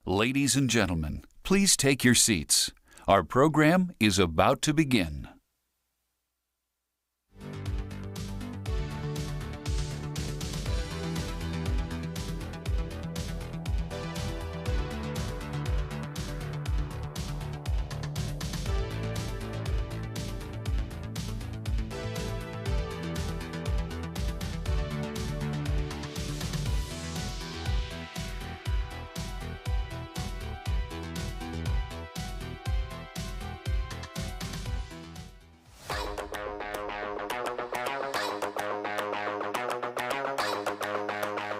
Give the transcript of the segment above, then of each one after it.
Ladies and gentlemen, please take your seats. Our program is about to begin.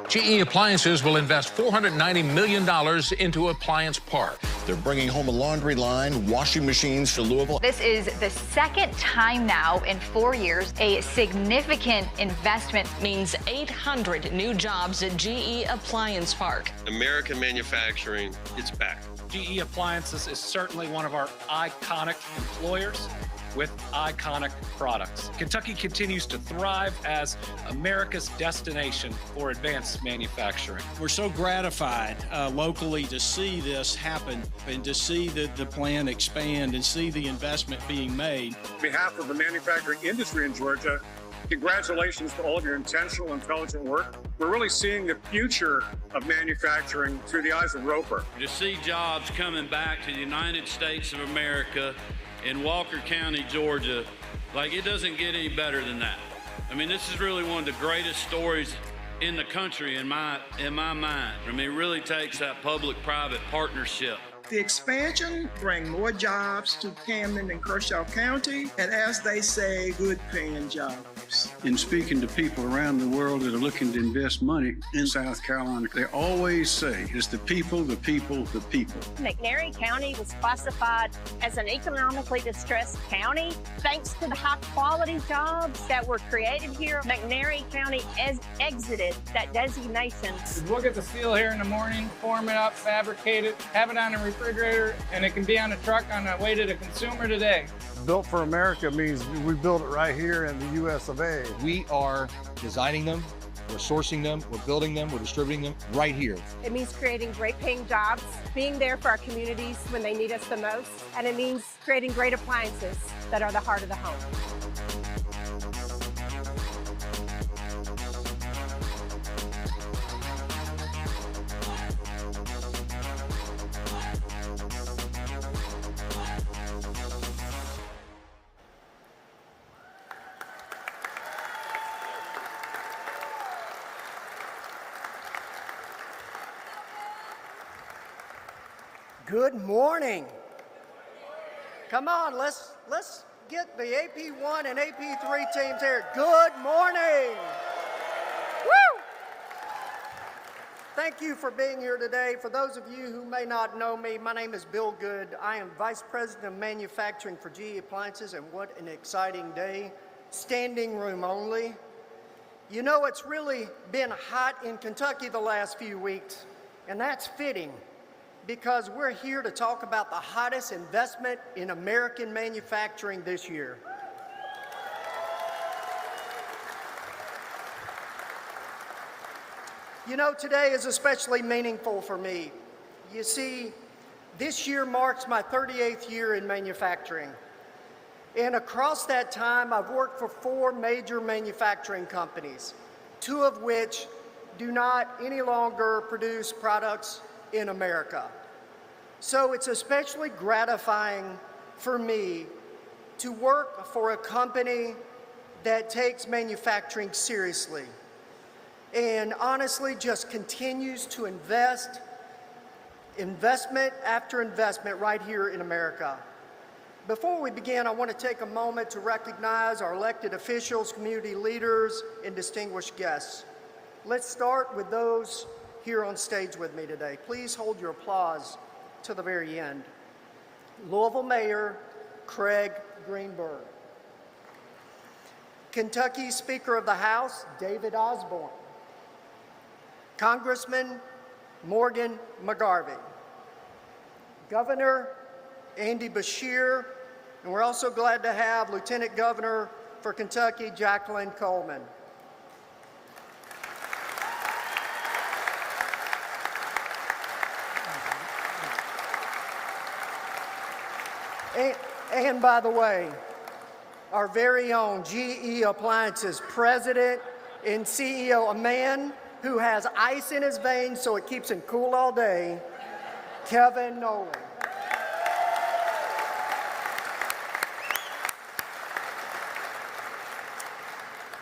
GE Appliances will invest $490 million into Appliance Park. They're bringing home a laundry line, washing machines to Louisville. This is the second time now in 4 years. A significant investment means 800 new jobs at GE Appliance Park. American manufacturing, it's back. GE Appliances is certainly one of our iconic employers with iconic products. Kentucky continues to thrive as America's destination for advanced manufacturing. We're so gratified locally to see this happen and to see the plan expand and see the investment being made. On behalf of the manufacturing industry in Georgia, congratulations to all of your intentional, intelligent work. We're really seeing the future of manufacturing through the eyes of Roper. To see jobs coming back to the United States of America in Walker County, Georgia, like it doesn't get any better than that. I mean, this is really one of the greatest stories in the country in my mind. I mean, it really takes that public-private partnership. The expansion bring more jobs to Camden and Kershaw County, and as they say, good paying jobs. In speaking to people around the world that are looking to invest money in South Carolina, they always say it's the people, the people, the people. McNairy County was classified as an economically distressed county. Thanks to the high quality jobs that were created here, McNairy County exited that designation. We'll get the steel here in the morning, form it up, fabricate it, have it on a refrigerator, and it can be on a truck on the way to the consumer today. Built for America means we build it right here in the U.S. of A. We are designing them, we're sourcing them, we're building them, we're distributing them right here. It means creating great paying jobs, being there for our communities when they need us the most, and it means creating great appliances that are the heart of the home. Good morning. Come on, let's get the AP1 and AP3 teams here. Good morning. Woo! Thank you for being here today. For those of you who may not know me, my name is Bill Good. I am Vice President of Manufacturing for GE Appliances, and what an exciting day. Standing room only. You know, it's really been hot in Kentucky the last few weeks, and that's fitting, because we're here to talk about the hottest investment in American manufacturing this year. You know, today is especially meaningful for me. You see, this year marks my 38th year in manufacturing. And across that time, I've worked for 4 major manufacturing companies, 2 of which do not any longer produce products in America. So it's especially gratifying for me to work for a company that takes manufacturing seriously and honestly just continues to investment after investment right here in America. Before we begin, I want to take a moment to recognize our elected officials, community leaders, and distinguished guests. Let's start with those here on stage with me today. Please hold your applause to the very end. Louisville Mayor Craig Greenberg. Kentucky Speaker of the House David Osborne. Congressman Morgan McGarvey. Governor Andy Beshear, and we're also glad to have Lieutenant Governor for Kentucky Jacqueline Coleman. And by the way, our very own GE Appliances President and CEO, a man who has ice in his veins so it keeps him cool all day, Kevin Nolan.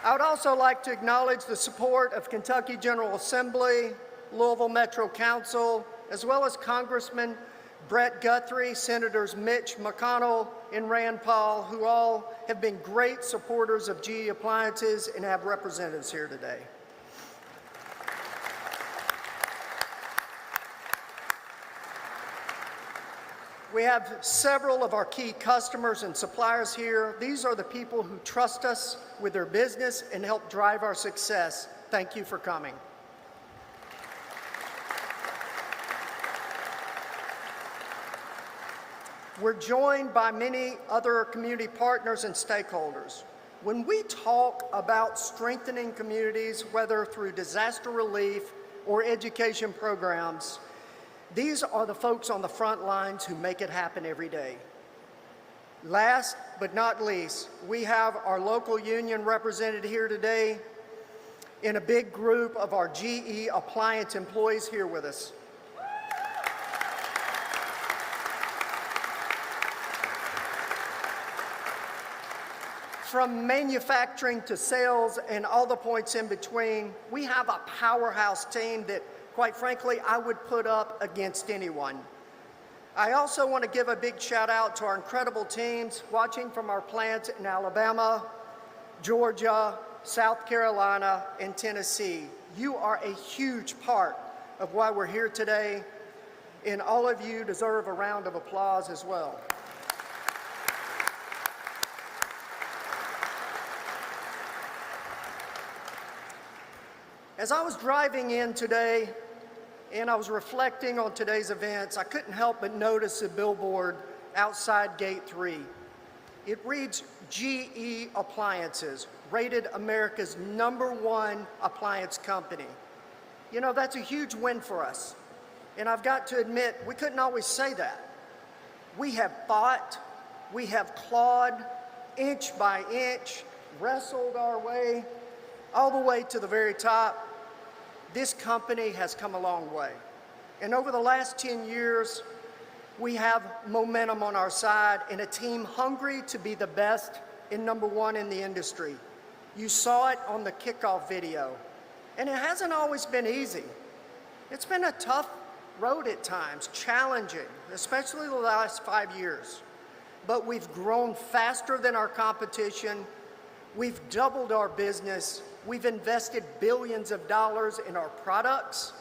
I would also like to acknowledge the support of Kentucky General Assembly, Louisville Metro Council, as well as Congressman Brett Guthrie, Senators Mitch McConnell and Rand Paul, who all have been great supporters of GE Appliances and have representatives here today. We have several of our key customers and suppliers here. These are the people who trust us with their business and help drive our success. Thank you for coming. We're joined by many other community partners and stakeholders. When we talk about strengthening communities, whether through disaster relief or education programs, these are the folks on the front lines who make it happen every day. Last but not least, we have our local union represented here today in a big group of our GE Appliance employees here with us. From manufacturing to sales and all the points in between, we have a powerhouse team that, quite frankly, I would put up against anyone. I also want to give a big shout out to our incredible teams watching from our plants in Alabama, Georgia, South Carolina, and Tennessee. You are a huge part of why we're here today, and all of you deserve a round of applause as well. As I was driving in today and I was reflecting on today's events, I couldn't help but notice a billboard outside Gate 3. It reads, GE Appliances, rated America's #1 appliance company. You know, that's a huge win for us. And I've got to admit, we couldn't always say that. We have fought, we have clawed, inch by inch, wrestled our way, all the way to the very top. This company has come a long way. And over the last 10 years, we have momentum on our side and a team hungry to be the best and #1 in the industry. You saw it on the kickoff video. And it hasn't always been easy. It's been a tough road at times, challenging, especially the last 5 years. But we've grown faster than our competition. We've doubled our business. We've invested billions of dollars in our products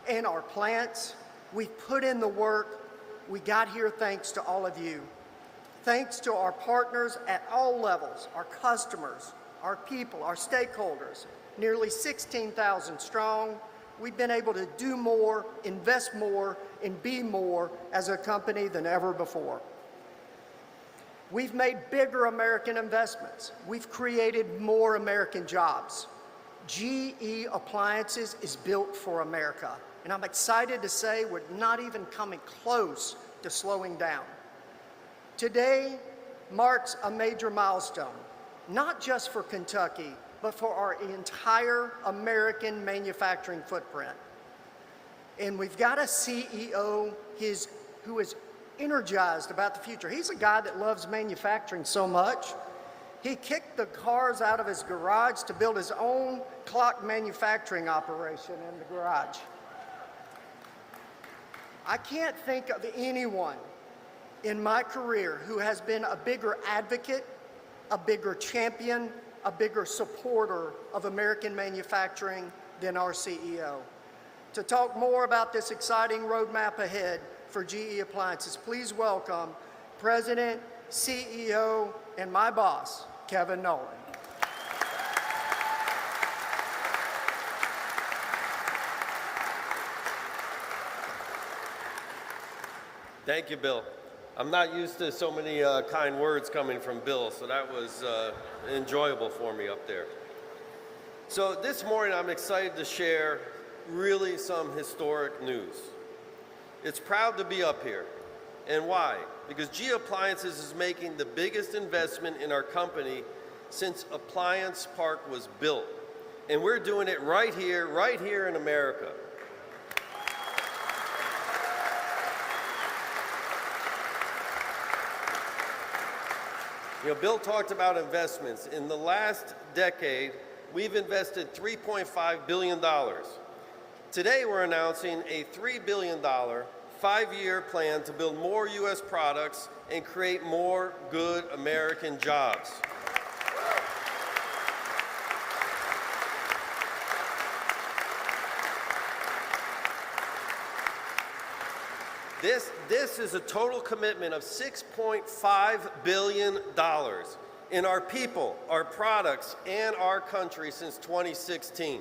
and our plants. We've put in the work. We got here thanks to all of you. Thanks to our partners at all levels, our customers, our people, our stakeholders, nearly 16,000 strong. We've been able to do more, invest more, and be more as a company than ever before. We've made bigger American investments. We've created more American jobs. GE Appliances is built for America, and I'm excited to say we're not even coming close to slowing down. Today marks a major milestone, not just for Kentucky, but for our entire American manufacturing footprint. And we've got a CEO who is energized about the future. He's a guy that loves manufacturing so much. He kicked the cars out of his garage to build his own clock manufacturing operation in the garage. I can't think of anyone in my career who has been a bigger advocate, a bigger champion, a bigger supporter of American manufacturing than our CEO. To talk more about this exciting roadmap ahead for GE Appliances, please welcome President, CEO, and my boss, Kevin Nolan. Thank you, Bill. I'm not used to so many kind words coming from Bill, so that was enjoyable for me up there. So this morning I'm excited to share really some historic news. It's proud to be up here. And why? Because GE Appliances is making the biggest investment in our company since Appliance Park was built. And we're doing it right here in America. You know, Bill talked about investments. In the last decade, we've invested $3.5 billion. Today, we're announcing a $3 billion, 5-year plan to build more U.S. products and create more good American jobs. This is a total commitment of $6.5 billion in our people, our products, and our country since 2016.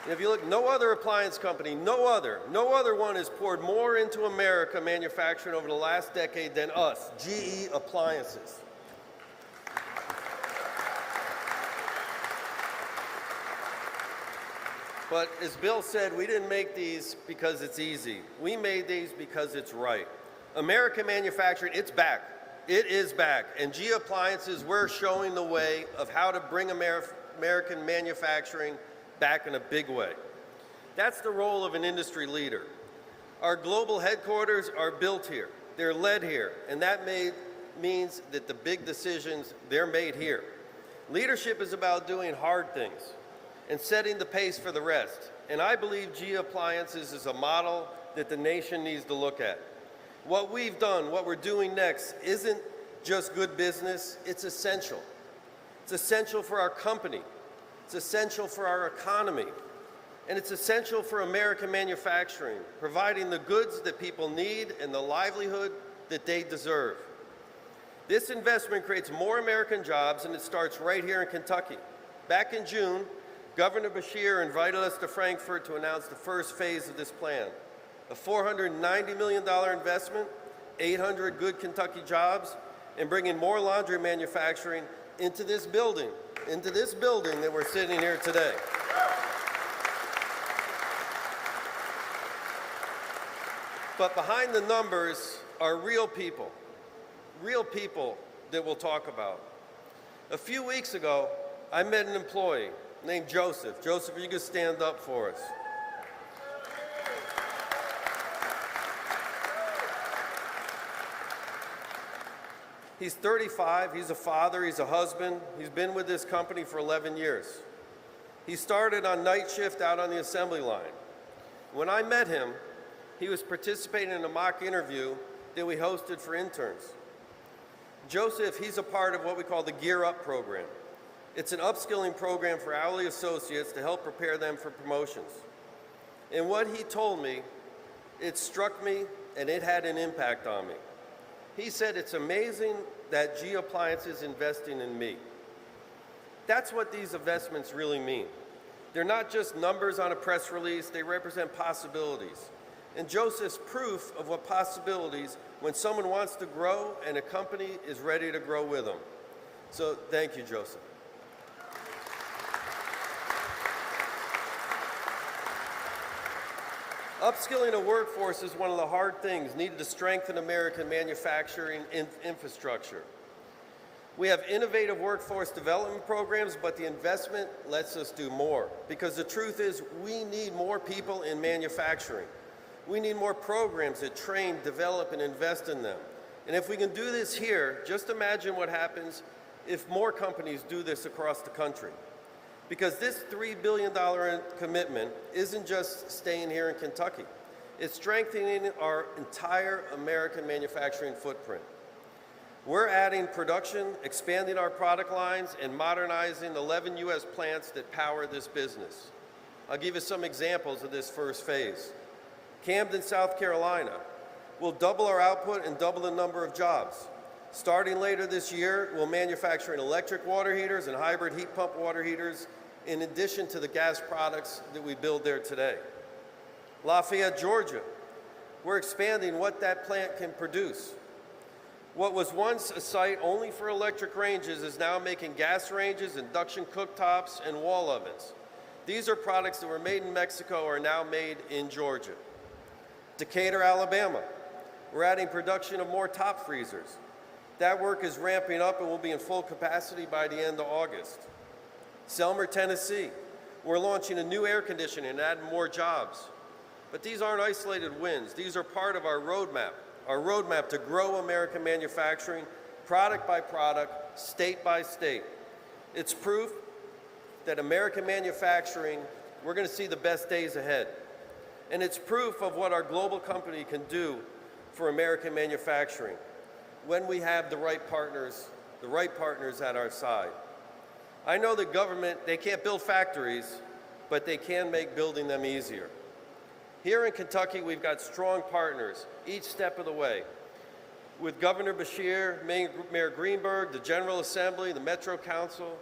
And if you look, no other appliance company, no other one has poured more into America manufacturing over the last decade than us, GE Appliances. But as Bill said, we didn't make these because it's easy. We made these because it's right. American manufacturing, it's back. It is back. And GE Appliances, we're showing the way of how to bring American manufacturing back in a big way. That's the role of an industry leader. Our global headquarters are built here. They're led here. And that means that the big decisions, they're made here. Leadership is about doing hard things and setting the pace for the rest. And I believe GE Appliances is a model that the nation needs to look at. What we've done, what we're doing next, isn't just good business, it's essential. It's essential for our company. It's essential for our economy. And it's essential for American manufacturing, providing the goods that people need and the livelihood that they deserve. This investment creates more American jobs, and it starts right here in Kentucky. Back in June, Governor Beshear invited us to Frankfurt to announce the first phase of this plan, a $490 million investment, 800 good Kentucky jobs, and bringing more laundry manufacturing into this building that we're sitting here today. But behind the numbers are real people that we'll talk about. A few weeks ago, I met an employee named Joseph. Joseph, you can stand up for us. He's 35, he's a father, he's a husband. He's been with this company for 11 years. He started on night shift out on the assembly line. When I met him, he was participating in a mock interview that we hosted for interns. Joseph, he's a part of what we call the Gear Up program. It's an upskilling program for hourly associates to help prepare them for promotions. And what he told me, it struck me and it had an impact on me. He said, it's amazing that GE Appliances is investing in me. That's what these investments really mean. They're not just numbers on a press release, they represent possibilities. And Joseph's proof of what possibilities when someone wants to grow and a company is ready to grow with them. So thank you, Joseph. Upskilling a workforce is one of the hard things needed to strengthen American manufacturing infrastructure. We have innovative workforce development programs, but the investment lets us do more. Because the truth is, we need more people in manufacturing. We need more programs that train, develop, and invest in them. And if we can do this here, just imagine what happens if more companies do this across the country. Because this $3 billion commitment isn't just staying here in Kentucky. It's strengthening our entire American manufacturing footprint. We're adding production, expanding our product lines, and modernizing 11 U.S. plants that power this business. I'll give you some examples of this first phase. Camden, South Carolina, will double our output and double the number of jobs. Starting later this year, we'll manufacture electric water heaters and hybrid heat pump water heaters in addition to the gas products that we build there today. Lafayette, Georgia, we're expanding what that plant can produce. What was once a site only for electric ranges is now making gas ranges, induction cooktops, and wall ovens. These are products that were made in Mexico are now made in Georgia. Decatur, Alabama. We're adding production of more top freezers. That work is ramping up and will be in full capacity by the end of August. Selmer, Tennessee. We're launching a new air conditioning and adding more jobs. But these aren't isolated wins. These are part of our roadmap to grow American manufacturing, product by product, state by state. It's proof that American manufacturing, we're going to see the best days ahead. And it's proof of what our global company can do for American manufacturing when we have the right partners at our side. I know the government, they can't build factories, but they can make building them easier. Here in Kentucky, we've got strong partners each step of the way. With Governor Beshear, Mayor Greenberg, the General Assembly, the Metro Council.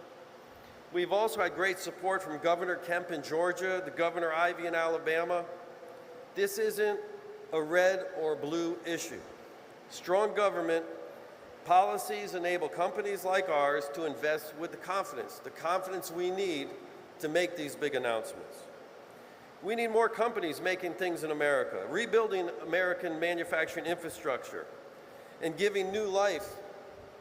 We've also had great support from Governor Kemp in Georgia, the Governor Ivey in Alabama. This isn't a red or blue issue. Strong government policies enable companies like ours to invest with the confidence we need to make these big announcements. We need more companies making things in America, rebuilding American manufacturing infrastructure, and giving new life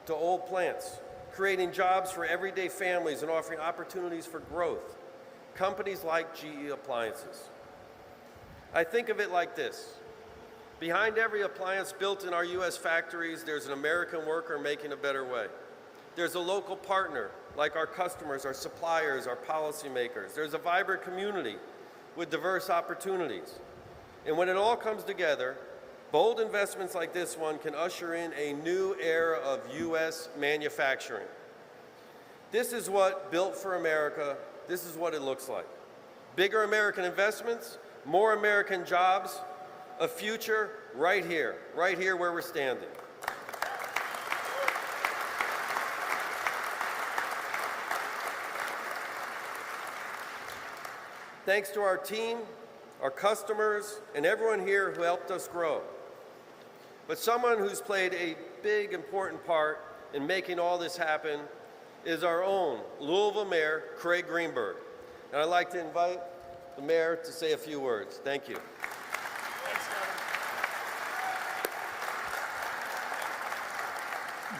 to old plants, creating jobs for everyday families and offering opportunities for growth. Companies like GE Appliances. I think of it like this. Behind every appliance built in our U.S. factories, there's an American worker making a better way. There's a local partner, like our customers, our suppliers, our policymakers. There's a vibrant community with diverse opportunities. And when it all comes together, bold investments like this one can usher in a new era of U.S. manufacturing. This is what Built for America, this is what it looks like. Bigger American investments, more American jobs, a future right here where we're standing. Thanks to our team, our customers, and everyone here who helped us grow. But someone who's played a big, important part in making all this happen is our own Louisville Mayor, Craig Greenberg. And I'd like to invite the mayor to say a few words. Thank you.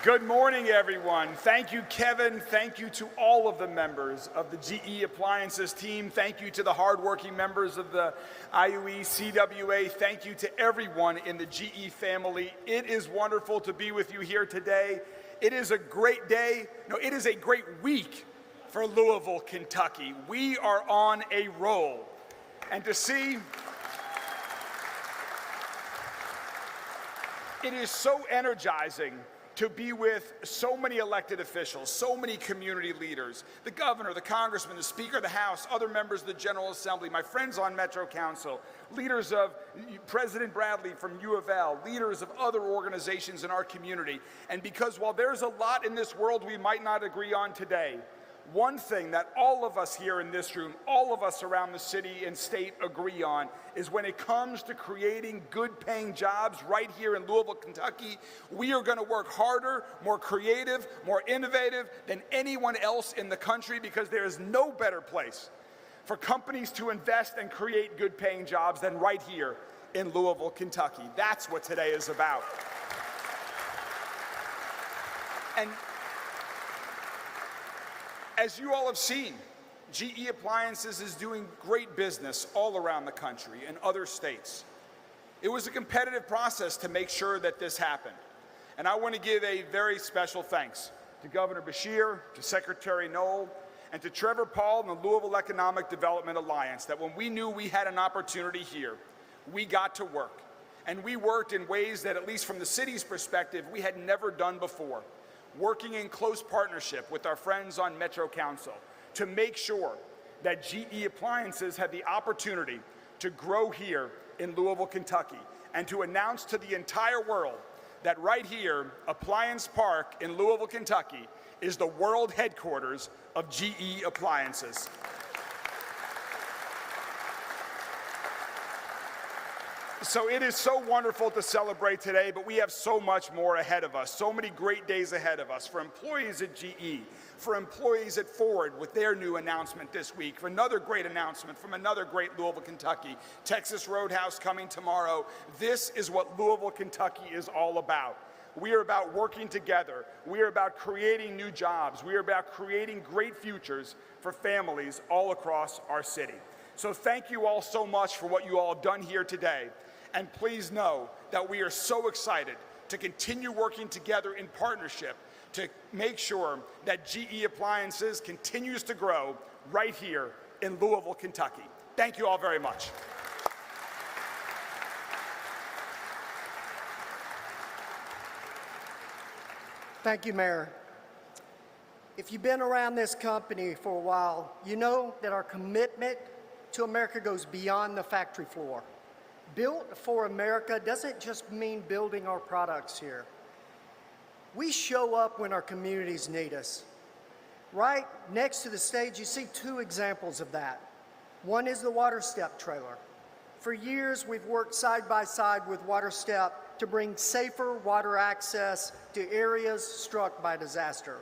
Good morning, everyone. Thank you, Kevin. Thank you to all of the members of the GE Appliances team. Thank you to the hardworking members of the IUE CWA. Thank you to everyone in the GE family. It is wonderful to be with you here today. It is a great day. No, it is a great week for Louisville, Kentucky. We are on a roll. And to see, it is so energizing to be with so many elected officials, so many community leaders, the governor, the congressman, the speaker of the House, other members of the General Assembly, my friends on Metro Council, leaders of President Bradley from U of L, leaders of other organizations in our community. And because while there's a lot in this world we might not agree on today, one thing that all of us here in this room, all of us around the city and state agree on is when it comes to creating good-paying jobs right here in Louisville, Kentucky, we are going to work harder, more creative, more innovative than anyone else in the country because there is no better place for companies to invest and create good-paying jobs than right here in Louisville, Kentucky. That's what today is about. And as you all have seen, GE Appliances is doing great business all around the country and other states. It was a competitive process to make sure that this happened. And I want to give a very special thanks to Governor Beshear, to Secretary Knoll, and to Trevor Paul and the Louisville Economic Development Alliance, that when we knew we had an opportunity here, we got to work. And we worked in ways that, at least from the city's perspective, we had never done before. Working in close partnership with our friends on Metro Council to make sure that GE Appliances had the opportunity to grow here in Louisville, Kentucky, and to announce to the entire world that right here, Appliance Park in Louisville, Kentucky, is the world headquarters of GE Appliances. So it is so wonderful to celebrate today, but we have so much more ahead of us, so many great days ahead of us for employees at GE, for employees at Ford with their new announcement this week, for another great announcement from another great Louisville, Kentucky, Texas Roadhouse coming tomorrow. This is what Louisville, Kentucky is all about. We are about working together. We are about creating new jobs. We are about creating great futures for families all across our city. So thank you all so much for what you all have done here today. And please know that we are so excited to continue working together in partnership to make sure that GE Appliances continues to grow right here in Louisville, Kentucky. Thank you all very much. Thank you, Mayor. If you've been around this company for a while, you know that our commitment to America goes beyond the factory floor. Built for America doesn't just mean building our products here. We show up when our communities need us. Right next to the stage, you see two examples of that. One is the Water Step trailer. For years, we've worked side by side with Water Step to bring safer water access to areas struck by disaster.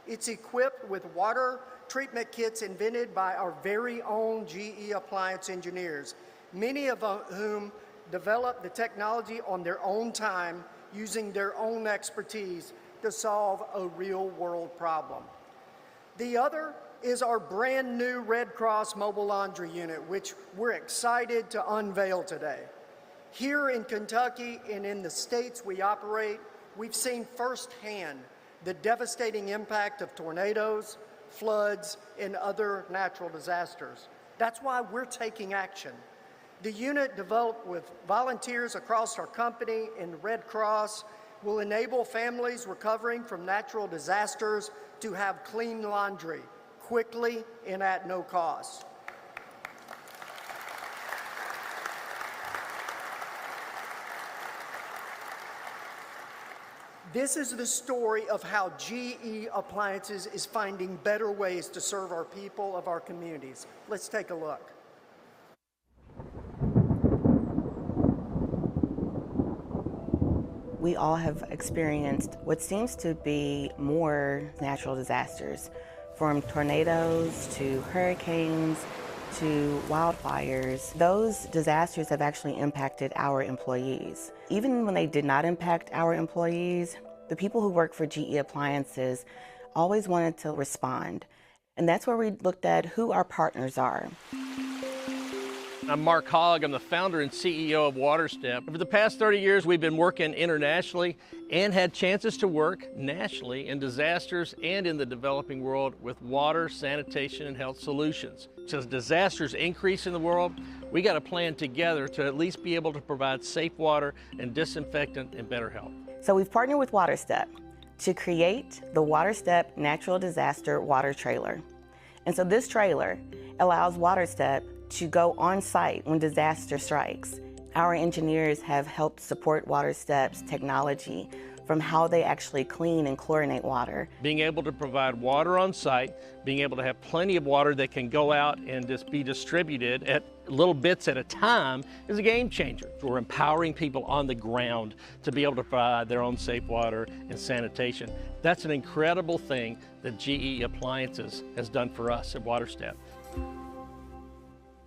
It's equipped with water treatment kits invented by our very own GE Appliance engineers, many of whom developed the technology on their own time using their own expertise to solve a real-world problem. The other is our brand new Red Cross mobile laundry unit, which we're excited to unveil today. Here in Kentucky and in the states we operate, we've seen firsthand the devastating impact of tornadoes, floods, and other natural disasters. That's why we're taking action. The unit, developed with volunteers across our company and Red Cross, will enable families recovering from natural disasters to have clean laundry quickly and at no cost. This is the story of how GE Appliances is finding better ways to serve our people of our communities. Let's take a look. We all have experienced what seems to be more natural disasters, from tornadoes to hurricanes to wildfires. Those disasters have actually impacted our employees. Even when they did not impact our employees, the people who work for GE Appliances always wanted to respond. And that's where we looked at who our partners are. I'm Mark Hogg. I'm the founder and CEO of WaterStep. For the past 30 years, we've been working internationally and had chances to work nationally in disasters and in the developing world with water, sanitation, and health solutions. So as disasters increase in the world, we got to plan together to at least be able to provide safe water and disinfectant and better health. So we've partnered with WaterStep to create the WaterStep Natural Disaster Water Trailer. And so this trailer allows WaterStep to go on site when disaster strikes. Our engineers have helped support WaterStep's technology from how they actually clean and chlorinate water. Being able to provide water on site, being able to have plenty of water that can go out and just be distributed at little bits at a time is a game changer. We're empowering people on the ground to be able to provide their own safe water and sanitation. That's an incredible thing that GE Appliances has done for us at WaterStep.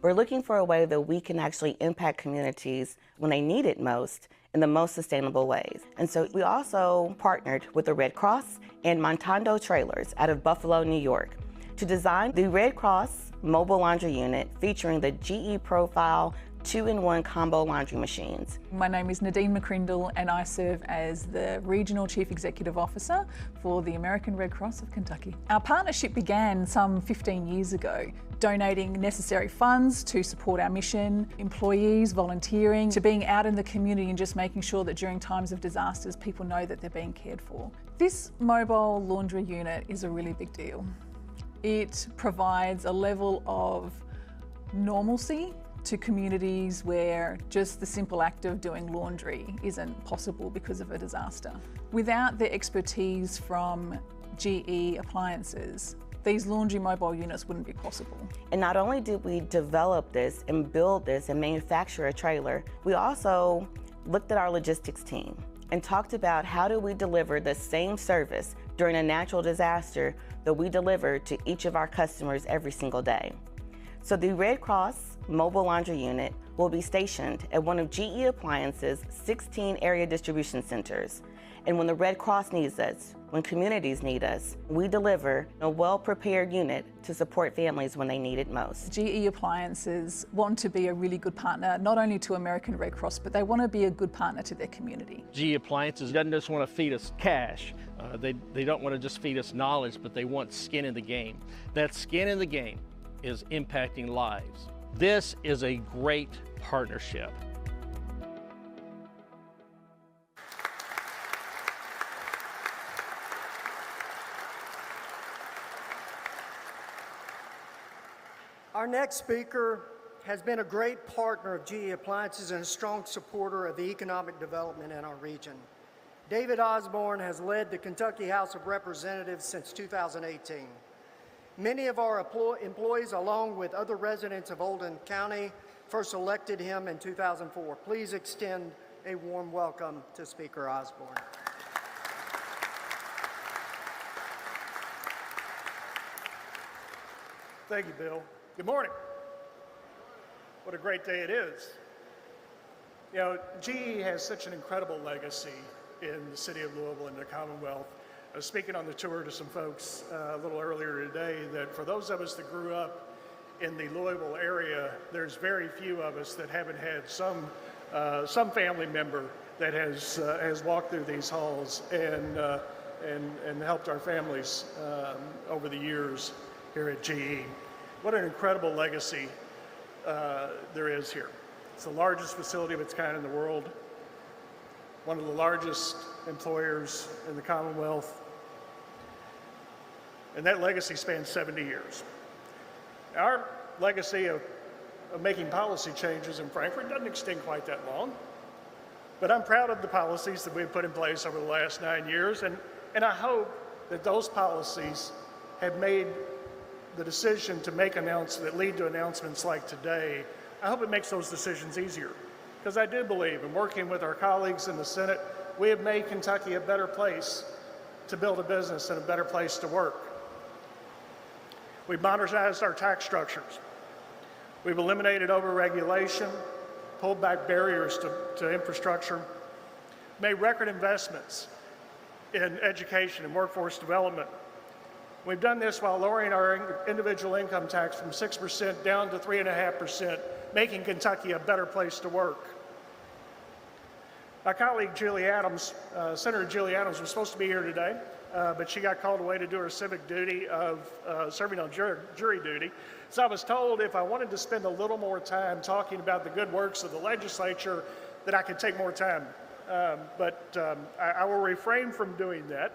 We're looking for a way that we can actually impact communities when they need it most in the most sustainable ways. And so we also partnered with the Red Cross and Montando Trailers out of Buffalo, New York, to design the Red Cross mobile laundry unit featuring the GE Profile 2-in-1 combo laundry machines. My name is Nadine McCrindle and I serve as the Regional Chief Executive Officer for the American Red Cross of Kentucky. Our partnership began some 15 years ago, donating necessary funds to support our mission, employees, volunteering, to being out in the community and just making sure that during times of disasters, people know that they're being cared for. This mobile laundry unit is a really big deal. It provides a level of normalcy to communities where just the simple act of doing laundry isn't possible because of a disaster. Without the expertise from GE Appliances, these laundry mobile units wouldn't be possible. And not only did we develop this and build this and manufacture a trailer, we also looked at our logistics team and talked about how do we deliver the same service during a natural disaster that we deliver to each of our customers every single day. So the Red Cross mobile laundry unit will be stationed at one of GE Appliance's 16 area distribution centers. And when the Red Cross needs us, when communities need us, we deliver a well-prepared unit to support families when they need it most. GE Appliances want to be a really good partner, not only to American Red Cross, but they want to be a good partner to their community. GE Appliances doesn't just want to feed us cash. They don't want to just feed us knowledge, but they want skin in the game. That skin in the game is impacting lives. This is a great partnership. Our next speaker has been a great partner of GE Appliances and a strong supporter of the economic development in our region. David Osborne has led the Kentucky House of Representatives since 2018. Many of our employees, along with other residents of Oldham County, first elected him in 2004. Please extend a warm welcome to Speaker Osborne. Thank you, Bill. Good morning. What a great day it is. You know, GE has such an incredible legacy in the city of Louisville and the Commonwealth. I was speaking on the tour to some folks a little earlier today that for those of us that grew up in the Louisville area, there's very few of us that haven't had some family member that has walked through these halls and helped our families over the years here at GE. What an incredible legacy there is here. It's the largest facility of its kind in the world, one of the largest employers in the Commonwealth, and that legacy spans 70 years. Our legacy of making policy changes in Frankfort doesn't extend quite that long, but I'm proud of the policies that we've put in place over the last 9 years, and I hope that those policies have made the decision to make announcements that lead to announcements like today. I hope it makes those decisions easier, because I do believe in working with our colleagues in the Senate, we have made Kentucky a better place to build a business and a better place to work. We've modernized our tax structures. We've eliminated over-regulation, pulled back barriers to infrastructure, made record investments in education and workforce development. We've done this while lowering our individual income tax from 6% down to 3.5%, making Kentucky a better place to work. My colleague Julie Adams, Senator Julie Adams, was supposed to be here today, but she got called away to do her civic duty of serving on jury duty. So I was told if I wanted to spend a little more time talking about the good works of the legislature, that I could take more time. But I will refrain from doing that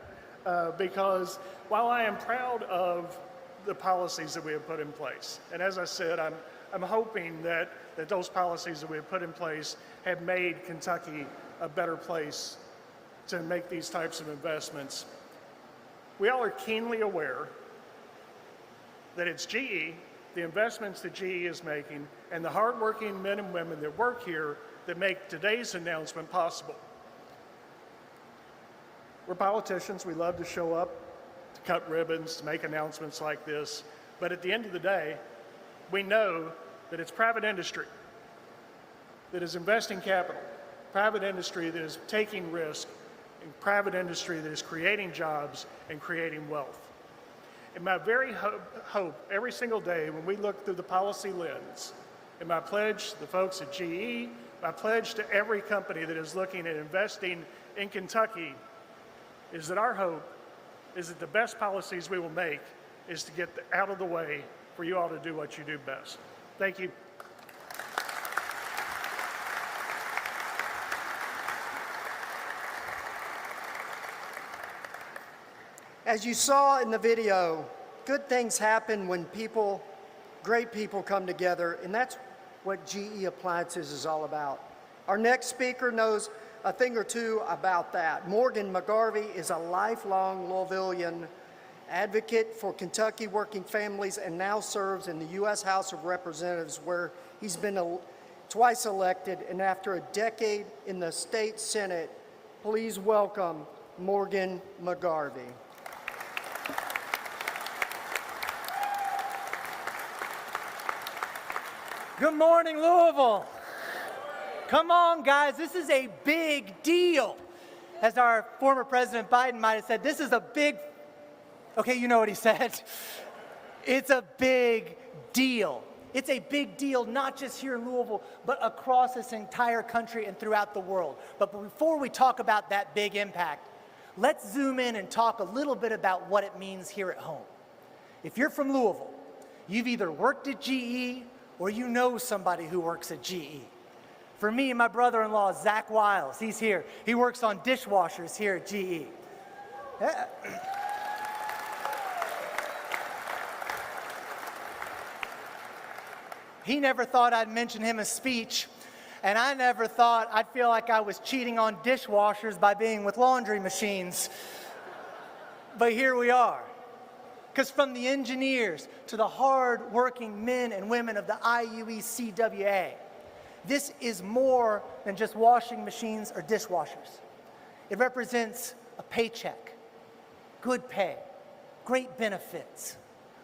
because while I am proud of the policies that we have put in place, and as I said, I'm hoping that those policies that we have put in place have made Kentucky a better place to make these types of investments. We all are keenly aware that it's GE, the investments that GE is making, and the hardworking men and women that work here that make today's announcement possible. We're politicians. We love to show up, to cut ribbons, to make announcements like this. But at the end of the day, we know that it's private industry that is investing capital, private industry that is taking risk, and private industry that is creating jobs and creating wealth. And my very hope every single day when we look through the policy lens, and my pledge to the folks at GE, my pledge to every company that is looking at investing in Kentucky, is that our hope is that the best policies we will make is to get out of the way for you all to do what you do best. Thank you. As you saw in the video, good things happen when great people come together, and that's what GE Appliances is all about. Our next speaker knows a thing or two about that. Morgan McGarvey is a lifelong Louisvillian. advocate for Kentucky working families, and now serves in the U.S. House of Representatives, where he's been twice elected, and after a decade in the state Senate, please welcome Morgan McGarvey. Good morning, Louisville. Come on, guys, this is a big deal. As our former President Biden might have said, this is a big, okay, you know what he said. It's a big deal. It's a big deal, not just here in Louisville, but across this entire country and throughout the world. But before we talk about that big impact, let's zoom in and talk a little bit about what it means here at home. If you're from Louisville, you've either worked at GE or you know somebody who works at GE. For me, my brother-in-law, Zach Wiles, he's here. He works on dishwashers here at GE. He never thought I'd mention him in speech, and I never thought I'd feel like I was cheating on dishwashers by being with laundry machines. But here we are. Because from the engineers to the hard-working men and women of the IUECWA, this is more than just washing machines or dishwashers. It represents a paycheck, good pay, great benefits,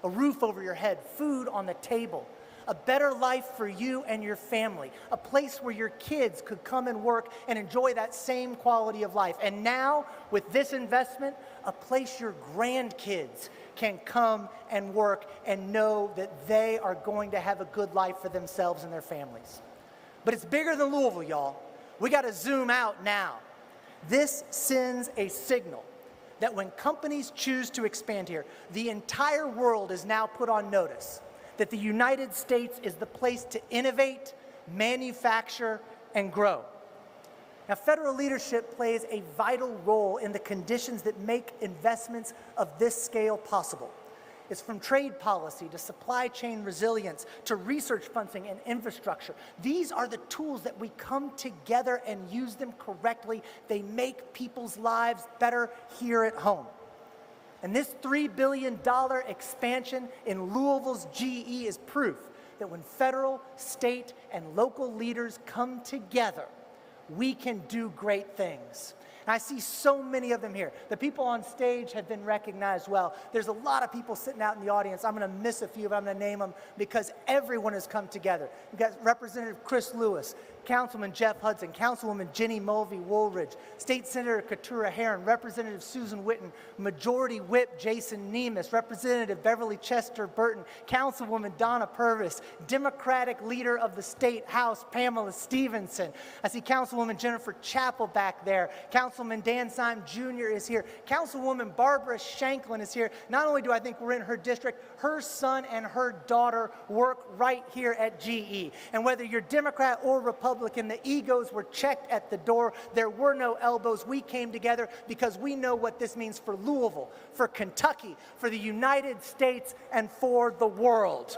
a roof over your head, food on the table, a better life for you and your family, a place where your kids could come and work and enjoy that same quality of life. And now, with this investment, a place your grandkids can come and work and know that they are going to have a good life for themselves and their families. But it's bigger than Louisville, y'all. We got to zoom out now. This sends a signal that when companies choose to expand here, the entire world is now put on notice that the United States is the place to innovate, manufacture, and grow. Now, federal leadership plays a vital role in the conditions that make investments of this scale possible. It's from trade policy to supply chain resilience to research funding and infrastructure. These are the tools that we come together and use them correctly. They make people's lives better here at home. And this $3 billion expansion in Louisville's GE is proof that when federal, state, and local leaders come together, we can do great things. And I see so many of them here. The people on stage have been recognized well. There's a lot of people sitting out in the audience. I'm going to miss a few, but I'm going to name them because everyone has come together. You've got Representative Chris Lewis, Councilman Jeff Hudson, Councilwoman Jenny Mulvey Woolridge, State Senator Keturah Herron, Representative Susan Witten, Majority Whip Jason Nemus, Representative Beverly Chester Burton, Councilwoman Donna Purvis, Democratic Leader of the State House Pamela Stevenson. I see Councilwoman Jennifer Chappell back there. Councilman Dan Syme Jr. is here. Councilwoman Barbara Shanklin is here. Not only do I think we're in her district, her son and her daughter work right here at GE. And whether you're Democrat or Republican, the egos were checked at the door. There were no elbows. We came together because we know what this means for Louisville, for Kentucky, for the United States, and for the world.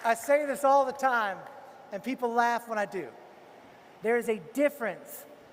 I say this all the time, and people laugh when I do. There is a difference